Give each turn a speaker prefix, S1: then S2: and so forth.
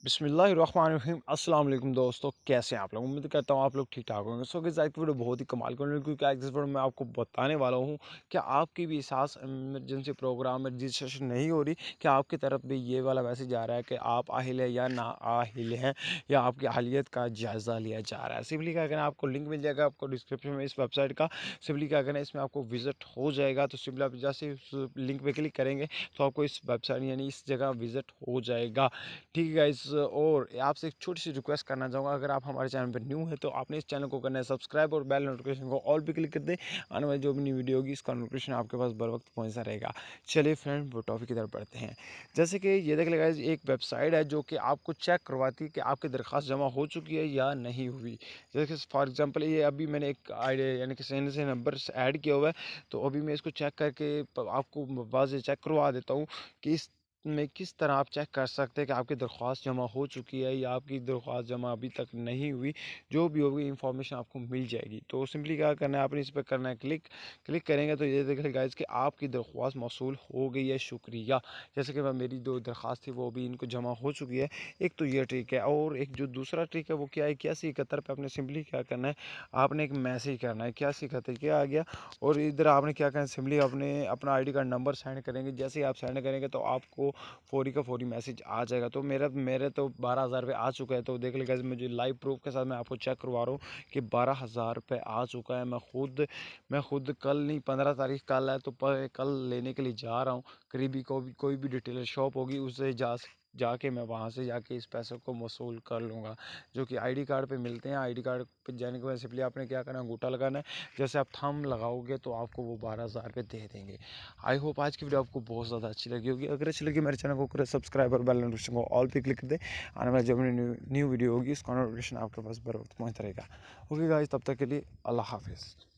S1: बिस्मिल्लाहिर्रहमानिर्रहीम अस्सलाम वालेकुम दोस्तों, कैसे हैं आप लोग। उम्मीद करता हूँ आप लोग ठीक ठाक होंगे। सो गाइस, आज की वीडियो बहुत ही कमाल की होने, क्योंकि आज इस वीडियो में आपको बताने वाला हूँ कि आपकी भी सास इमरजेंसी प्रोग्राम में रजिस्ट्रेशन नहीं हो रही, कि आपकी तरफ भी ये वाला मैसेज आ रहा है कि आप अहिल है या ना अहिल हैं, या आपकी अहलियत का जायज़ा लिया जा रहा है। सिंपली क्या करना है, आपको लिंक मिल जाएगा आपको डिस्क्रिप्शन में इस वेबसाइट का। सिंपली क्या करना है, इसमें आपको विजिट हो जाएगा। तो सिंपली आप जैसे उस लिंक पर क्लिक करेंगे तो आपको इस वेबसाइट यानी इस जगह विजिट हो जाएगा। ठीक है गाइस, और आपसे एक छोटी सी रिक्वेस्ट करना चाहूँगा, अगर आप हमारे चैनल पर न्यू है तो आपने इस चैनल को करना है सब्सक्राइब और बेल नोटिफिकेशन को ऑल पे क्लिक कर दें। आने वाली जो भी न्यू वीडियो होगी इसका नोटिफिकेशन आपके पास बर वक्त पहुँचता रहेगा। चलिए फ्रेंड, वो टॉपिक की तरफ बढ़ते हैं। जैसे कि ये देख लेगा, एक वेबसाइट है जो कि आपको चेक करवाती है कि आपकी दरख्वास्त जमा हो चुकी है या नहीं हुई। जैसे कि फॉर एग्जांपल, ये अभी मैंने एक आईडिया यानी कि सेंड से नंबर ऐड किया हुआ है, तो अभी मैं इसको चेक करके आपको वाज़ेह चेक करवा देता हूँ कि इस में किस तरह आप चेक कर सकते हैं कि आपकी दरख्वास्त जमा हो चुकी है या आपकी दरख्वास्त जमा अभी तक नहीं हुई। जो भी होगी इंफॉर्मेशन आपको मिल जाएगी। तो सिंपली क्या करना है, आपने इस पर करना है क्लिक। क्लिक करेंगे तो ये देख गाइस कि आपकी दरख्वास्त मौसूल हो गई है, शुक्रिया। जैसे कि मेरी दो दरख्वास्त थी वो भी इनको जमा हो चुकी है। एक तो ये ट्रिक है, और एक जो दूसरा ट्रिक है वो क्या है, 8171 पे आपने सिंपली क्या करना है, आपने एक मैसेज करना है 8171 क्या आ गया। और इधर आपने क्या करना है, सिंपली अपने अपना आईडी कार्ड नंबर सेंड करेंगे। जैसे ही आप सेंड करेंगे तो आपको फौरी का फौरी मैसेज आ जाएगा। तो मेरे तो 12,000 रुपये आ चुका है। तो देख लेगा, मुझे लाइव प्रूफ के साथ मैं आपको चेक करवा रहा हूँ कि 12,000 रुपये आ चुका है। मैं खुद कल नहीं, 15 तारीख कल है, तो कल लेने के लिए जा रहा हूँ। करीबी कोई भी डिटेलर शॉप होगी उससे जाके मैं वहाँ से जाके इस पैसे को वसूल कर लूँगा, जो कि आईडी कार्ड पे मिलते हैं। आईडी कार्ड पे जाने के बाद सिंपली आपने क्या करना है, अंगूठा लगाना है। जैसे आप थंब लगाओगे तो आपको वो 12,000 रुपये दे देंगे। आई होप आज की वीडियो आपको बहुत ज़्यादा अच्छी लगी होगी। अगर अच्छी लगी मेरे चैनल को करें सब्सक्राइब और बेल नोटिफिकेशन को ऑल पे क्लिक कर दें। आने वाली जो भी न्यू वीडियो होगी उसका नोटिफिकेशन आपके पास बर वक्त पहुँचता रहेगा। ओके गाइस, तब तक के लिए अल्लाह हाफिज़।